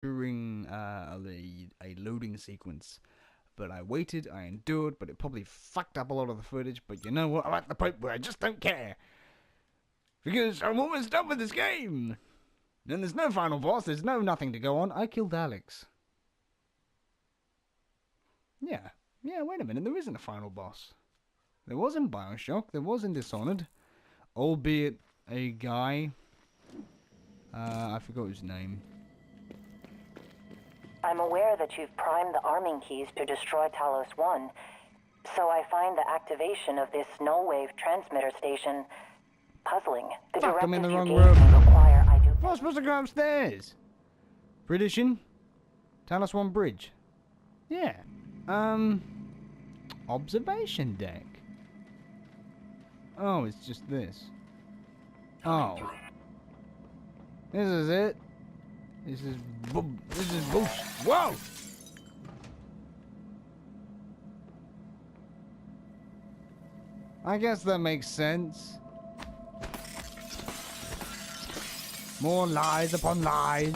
during a loading sequence. But I waited, I endured, but it probably fucked up a lot of the footage. But you know what? I'm at the point where I just don't care. Because I'm almost done with this game. And there's no final boss, there's no nothing to go on. I killed Alex. Yeah, wait a minute, there isn't a final boss. There was in Bioshock, there was in Dishonored. Albeit a guy. I forgot his name. I'm aware that you've primed the arming keys to destroy Talos 1, so I find the activation of this null-wave transmitter station puzzling. The Fuck, I'm in the directives you wrong gave room. me require I do... I'm not supposed to go upstairs. Prediction? Talos 1 bridge. Yeah. Observation deck. Oh, it's just this. Oh. This is it. This is bullshit. Whoa! I guess that makes sense. More lies upon lies.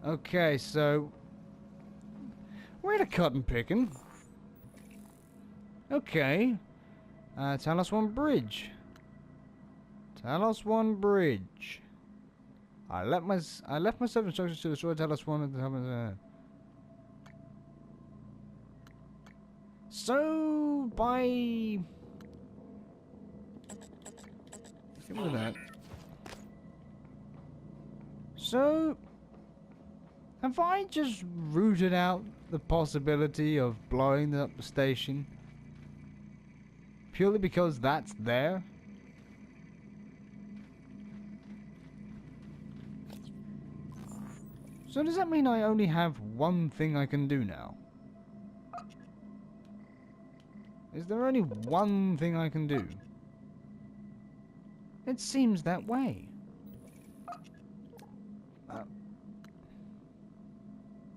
Okay, so we're at a cotton picking. Okay. Talos 1 bridge. Talos 1 bridge. I left myself instructions to destroy Talos 1 at the time of the... So, by... Get rid of that. So, have I just rooted out the possibility of blowing up the station? Purely because that's there? So does that mean I only have one thing I can do now? Is there only one thing I can do? It seems that way.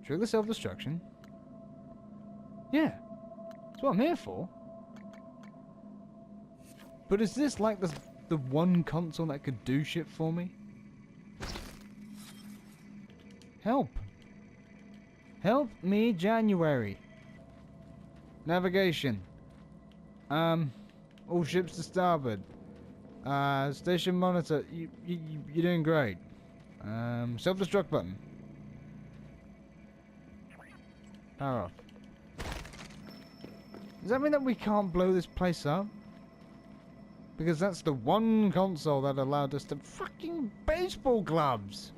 Trigger self-destruction? Yeah. That's what I'm here for. But is this like the one console that could do shit for me? Help. Help me, January. Navigation. All ships to starboard. Station monitor. You're doing great. Self-destruct button. Power off. Does that mean that we can't blow this place up? Because that's the one console that allowed us to fucking baseball gloves.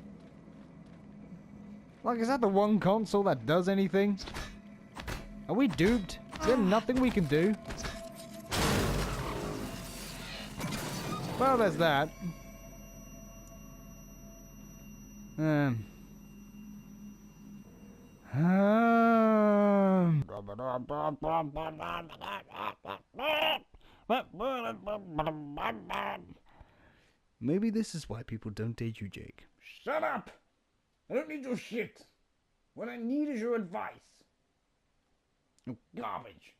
Like, is that the one console that does anything? Are we duped? Is there nothing we can do? Well, there's that. Maybe this is why people don't date you, Jake. Shut up! I don't need your shit. What I need is your advice. You garbage.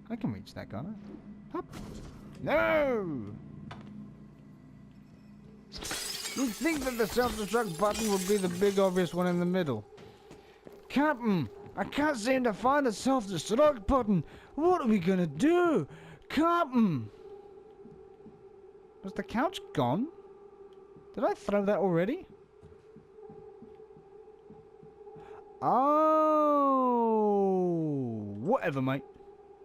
I can reach that, can't I? Hop. No! You'd think that the self-destruct button would be the big obvious one in the middle. Captain, I can't seem to find the self-destruct button. What are we gonna do? Captain! Was the couch gone? Did I throw that already? Oh, whatever, mate.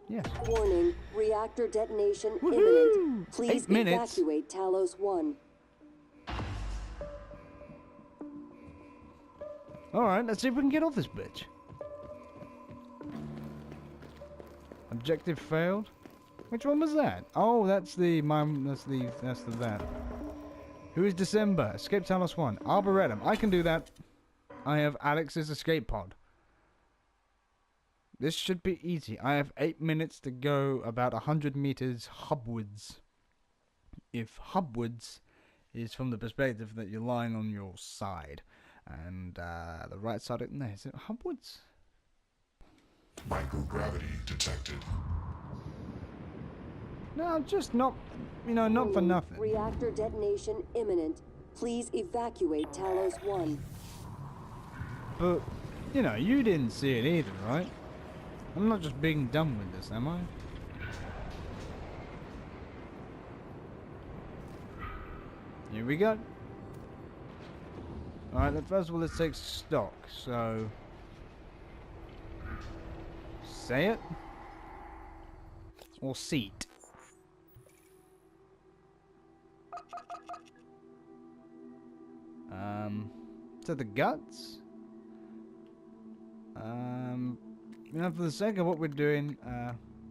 Yes. Warning, reactor detonation Woohoo! imminent. Please 8 minutes. evacuate Talos 1. Alright, let's see if we can get off this bitch. Objective failed. Which one was that? Oh, that's the that. Who is December? Escape Talos 1. Arboretum. I can do that. I have Alex's escape pod. This should be easy. I have 8 minutes to go about 100 meters hubwards. If hubwards is from the perspective that you're lying on your side. And the right side, no, is it hubwards? Microgravity detected. No, just not, you know, not for Warning, nothing. Reactor detonation imminent. Please evacuate Talos 1. But, you know, you didn't see it either, right? I'm not just being dumb with this, am I? Here we go. Alright, then first of all, let's take stock. So, say it or seat. To the guts. You know, for the sake of what we're doing,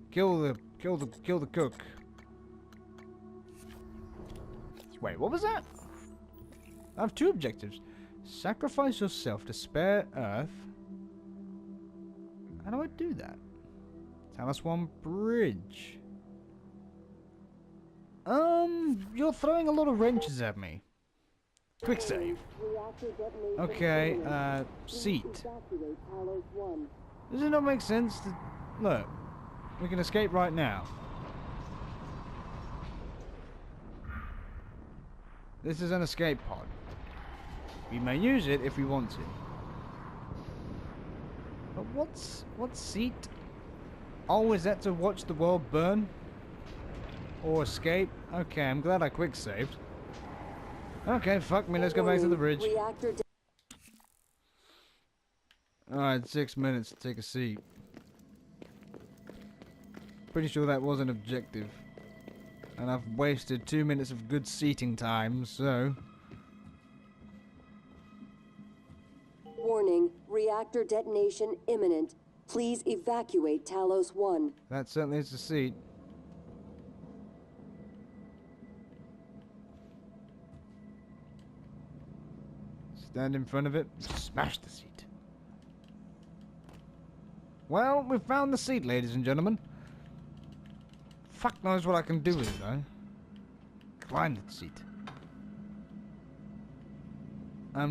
kill the cook. Wait, what was that? I have two objectives. Sacrifice yourself to spare Earth. How do I do that? Talos 1 bridge. You're throwing a lot of wrenches at me. Quick save. Okay, seat. Does it not make sense to... Look, we can escape right now. This is an escape pod. We may use it if we want to. But what's seat? Oh, is that to watch the world burn? Or escape? Okay, I'm glad I quick saved. Okay, fuck me, let's go back to the bridge. Alright, 6 minutes to take a seat. Pretty sure that was an objective. And I've wasted 2 minutes of good seating time, so... Warning, reactor detonation imminent. Please evacuate Talos 1. That certainly is a seat. Stand in front of it, smash the seat. Well, we've found the seat, ladies and gentlemen. Fuck knows what I can do with it, though. Climb the seat.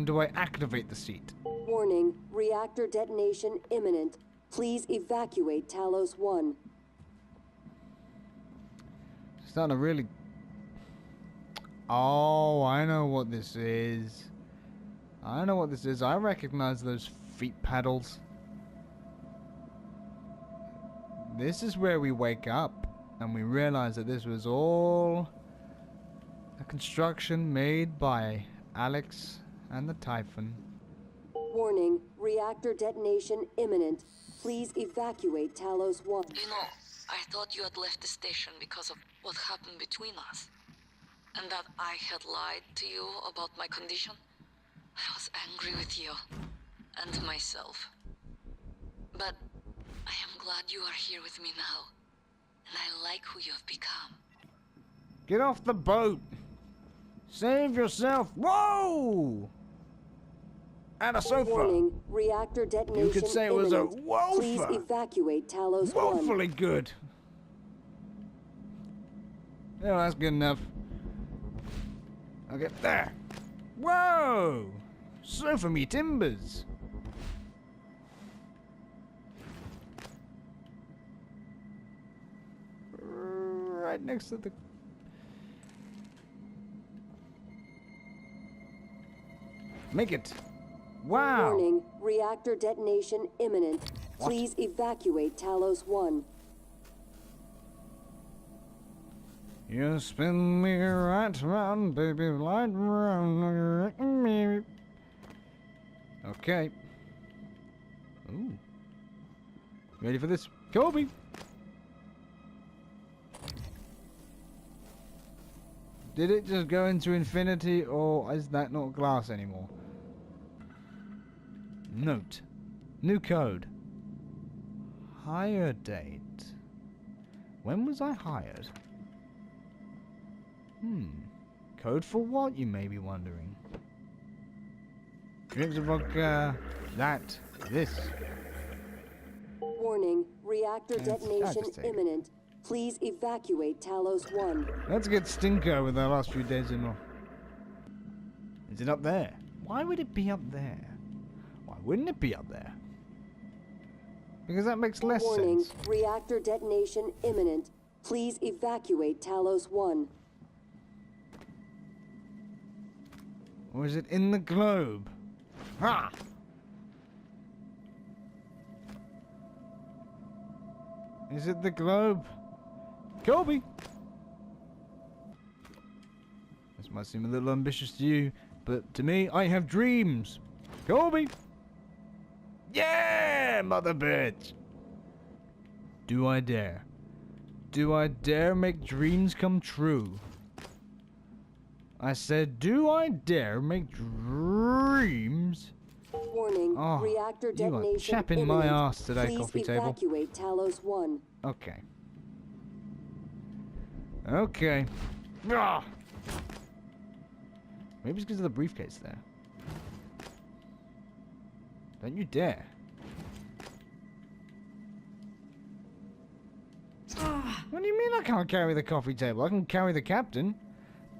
Do I activate the seat? Warning, reactor detonation imminent. Please evacuate Talos 1. Starting to really... Oh, I know what this is. I know what this is. I recognize those feet paddles. This is where we wake up and we realize that this was all a construction made by Alex and the Typhon. Warning, reactor detonation imminent. Please evacuate Talos 1. You know, I thought you had left the station because of what happened between us. And that I had lied to you about my condition. I was angry with you. And myself. But I am glad you are here with me now. And I like who you have become. Get off the boat! Save yourself! Whoa! And a sofa! Warning, reactor detonation You could say it was a imminent. wofa! Please evacuate Talos 1. Woefully good! Yeah, that's good enough. Okay, there! Whoa! Sofa me timbers! Right next to the... Make it! Wow! Warning, reactor detonation imminent. Please evacuate Talos 1. You spin me right round, baby, right round me. Okay. Ooh. Ready for this? Kobe! Did it just go into infinity, or is that not glass anymore? Note. New code. Hire date. When was I hired? Code for what, you may be wondering? Drinks of vodka. This. Warning, reactor It's detonation devastating. imminent. Please evacuate Talos 1. Let's get Stinko with our last few days in law. Is it up there? Why would it be up there? Why wouldn't it be up there? Because that makes less Warning, sense. reactor detonation imminent. Please evacuate Talos 1. Or is it in the globe? Ha! Is it the globe? Kobe! This might seem a little ambitious to you, but to me, I have dreams. Kobe! Yeah, mother bitch! Do I dare? Do I dare make dreams come true? I said, do I dare make dreams? Warning, Oh, reactor you are detonation chapping my imminent. ass today, Please coffee table. evacuate Talos 1. Okay. Okay. Ah! Maybe it's because of the briefcase there. Don't you dare. What do you mean I can't carry the coffee table? I can carry the captain.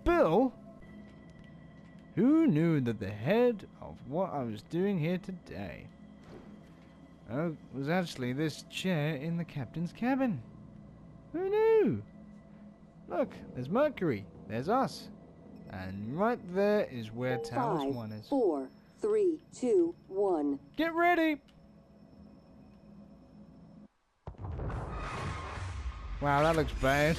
Bill? Who knew that the head of what I was doing here today was actually this chair in the captain's cabin? Who knew? Look, there's Mercury. There's us. And right there is where Talos 5, 1 is. 4, 3, 2, 1. Get ready! Wow, that looks bad.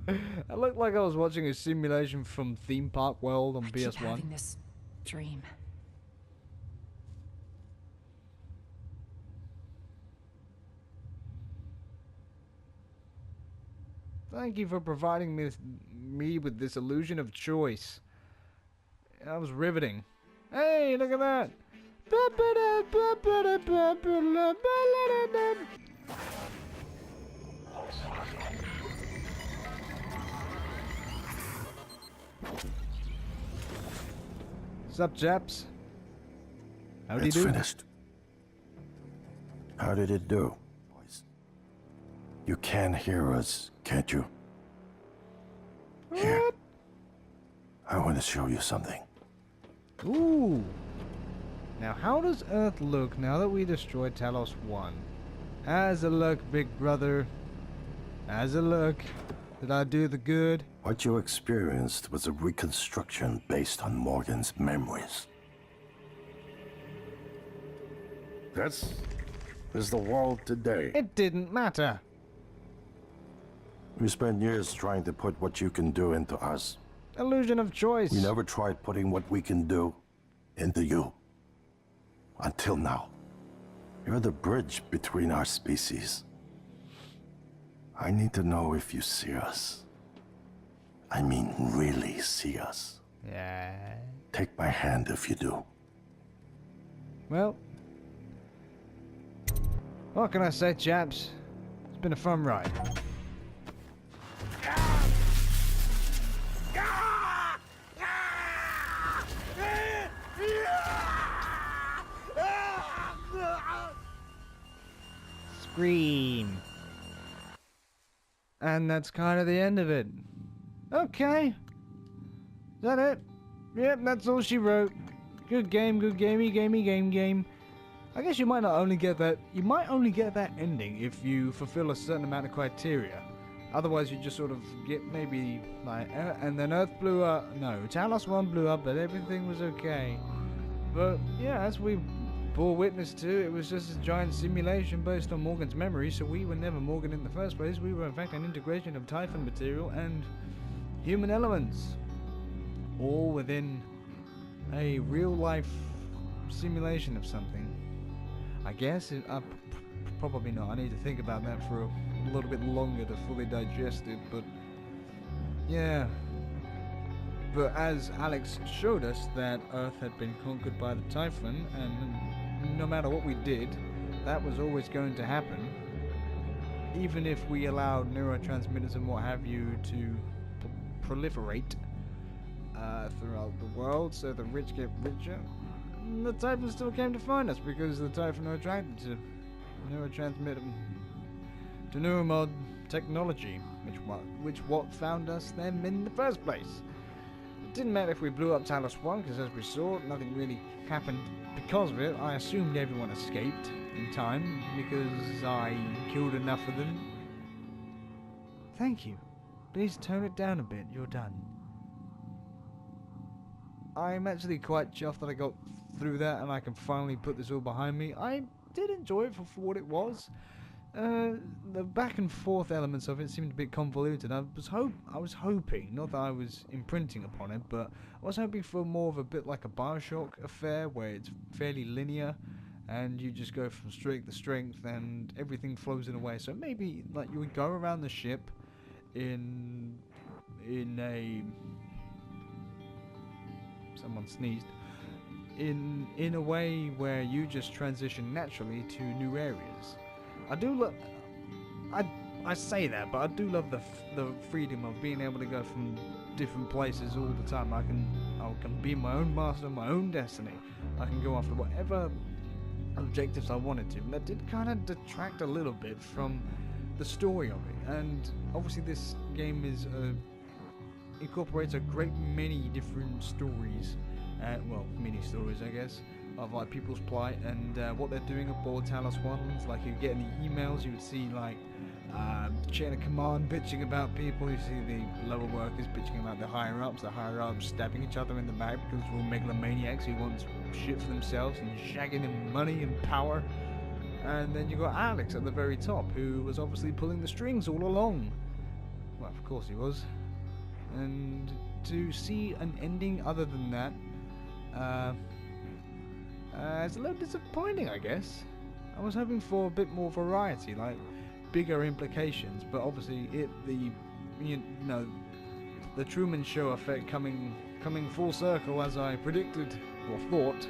It looked like I was watching a simulation from Theme Park World on I keep PS1. having this dream. Thank you for providing me with this illusion of choice. That was riveting. Hey, look at that! Sup, chaps? How'd you do? It's finished. How did it do? You can hear us, can't you? Here. I want to show you something. Ooh. Now, how does Earth look now that we destroyed Talos 1? How's it look, big brother? How's it look? Did I do the good? What you experienced was a reconstruction based on Morgan's memories. This is the world today. It didn't matter. We spent years trying to put what you can do into us. Illusion of choice. We never tried putting what we can do into you. Until now. You're the bridge between our species. I need to know if you see us. I mean, really see us. Yeah. Take my hand if you do. Well, what can I say, chaps? It's been a fun ride. Scream. And that's kind of the end of it. Okay. Is that it? Yep, that's all she wrote. Good game, game. I guess you might not only get that, you might only get that ending if you fulfill a certain amount of criteria. Otherwise you just sort of get maybe like, and then Earth blew up. No, Talos 1 blew up, but everything was okay. But yeah, as we bore witness to, it was just a giant simulation based on Morgan's memory, so we were never Morgan in the first place. We were in fact an integration of Typhon material and human elements, all within a real-life simulation of something. I guess probably not. I need to think about that for a little bit longer to fully digest it, but yeah. But as Alex showed us, that Earth had been conquered by the Typhon, and no matter what we did, that was always going to happen. Even if we allowed neurotransmitters and what have you to proliferate throughout the world, so the rich get richer, the Typhon still came to find us because the Typhon are attracted to neurotransmitter, to neuromod technology, which what found us them in the first place. didn't matter if we blew up Talos 1, because as we saw, nothing really happened because of it. I assumed everyone escaped in time, because I killed enough of them. Thank you. Please tone it down a bit, you're done. I'm actually quite chuffed that I got through that and I can finally put this all behind me. I did enjoy it for what it was. The back and forth elements of it seemed a bit convoluted. I was hoping, not that I was imprinting upon it, but I was hoping for more of a bit like a Bioshock affair, where it's fairly linear, and you just go from strength to strength, and everything flows in a way. So maybe like you would go around the ship in a someone sneezed. In a way where you just transition naturally to new areas. I do love. I say that, but I do love the freedom of being able to go from different places all the time. I can be my own master, my own destiny. I can go after whatever objectives I wanted to. And that did kind of detract a little bit from the story of it. And obviously, this game is incorporates a great many different stories. Well, mini stories, I guess, of like people's plight and what they're doing aboard Talos 1. Like you get any emails, you would see like chain of command bitching about people. You see the lower workers bitching about the higher ups stabbing each other in the back because we're all megalomaniacs who want shit for themselves and shagging in money and power. And then you got Alex at the very top, who was obviously pulling the strings all along. Well, of course he was. And to see an ending other than that, it's a little disappointing, I guess. I was hoping for a bit more variety, like bigger implications, but obviously the Truman Show effect coming full circle, as I predicted or thought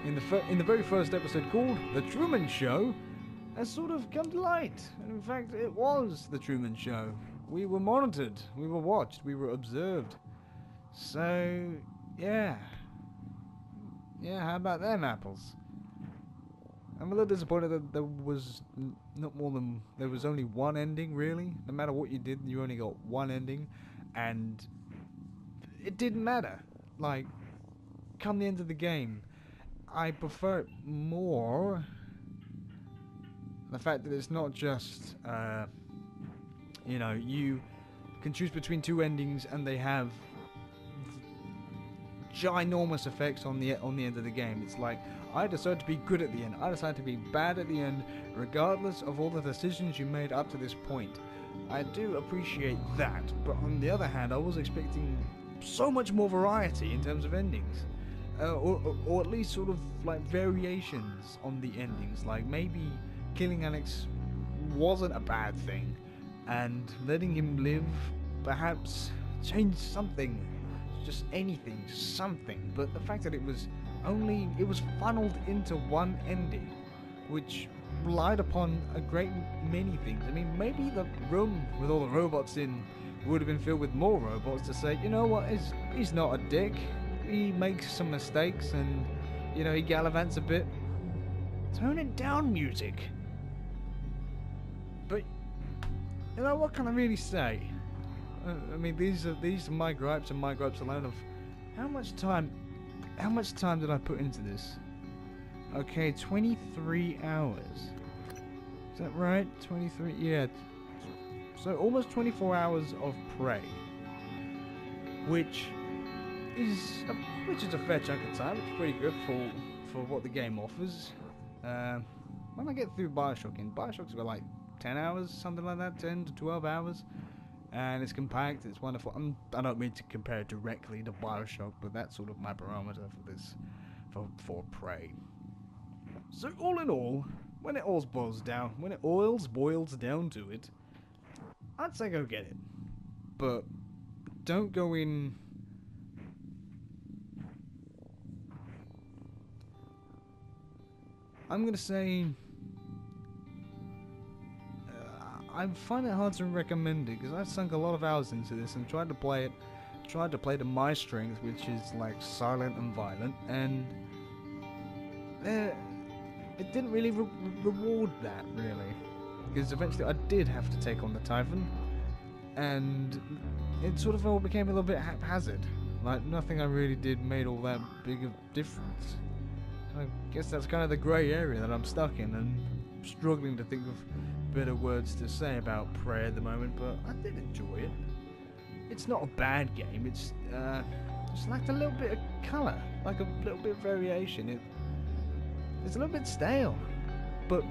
in the very first episode called The Truman Show, has sort of come to light. And in fact, it was The Truman Show. We were monitored, we were watched, we were observed. So, yeah. Yeah, how about them apples? I'm a little disappointed that there was there was only one ending, really. No matter what you did, you only got one ending, and it didn't matter. Like, come the end of the game, I prefer it more. The fact that it's not just, you can choose between two endings and they have ginormous effects on the end of the game. It's like, I decide to be good at the end, I decide to be bad at the end, regardless of all the decisions you made up to this point. I do appreciate that, but on the other hand, I was expecting so much more variety in terms of endings, or at least sort of like variations on the endings. Like maybe killing Alex wasn't a bad thing, and letting him live perhaps changed something. Just anything, something. But the fact that it was funneled into one ending, which relied upon a great many things. I mean, maybe the room with all the robots in would have been filled with more robots to say, you know what, he's not a dick, he makes some mistakes, and he gallivants a bit. Tone it down, music. But what can I really say? I mean, these are my gripes and my gripes alone of how much time did I put into this? Okay, 23 hours. Is that right? 23, yeah. So almost 24 hours of Prey, which is a fair chunk of time. It's pretty good for what the game offers. When I get through Bioshocks about like 10 hours, something like that, 10 to 12 hours. And it's compact, it's wonderful. I don't mean to compare it directly to Bioshock, but that's sort of my barometer for this, for Prey. So all in all, when it all boils down to it, I'd say go get it. But don't go in... I'm gonna say... I find it hard to recommend it because I've sunk a lot of hours into this and tried to play to my strength, which is like silent and violent, and it didn't really reward that, really, because eventually I did have to take on the Typhon, and it sort of all became a little bit haphazard. Like, nothing I really did made all that big of a difference. I guess that's kind of the grey area that I'm stuck in, and I'm struggling to think of better words to say about Prey at the moment, but I did enjoy it. It's not a bad game, it's just lacked a little bit of colour, like a little bit of variation. It's a little bit stale. But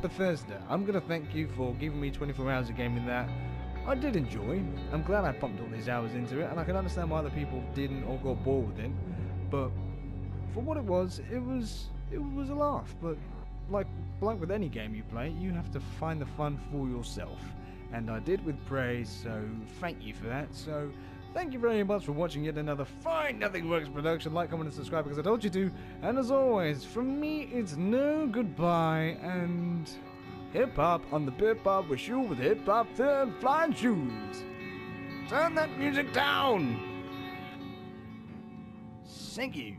Bethesda, I'm going to thank you for giving me 24 hours of gaming that I did enjoy. I'm glad I pumped all these hours into it, and I can understand why other people didn't or got bored with it. But for what it was a laugh. But like with any game you play, you have to find the fun for yourself. And I did with Prey, so thank you for that. So thank you very much for watching yet another fine Nothing Works production. Like, comment, and subscribe because I told you to. And as always, from me, it's no goodbye and hip hop on the bip hop with you with hip hop third flying shoes. Turn that music down. Thank you.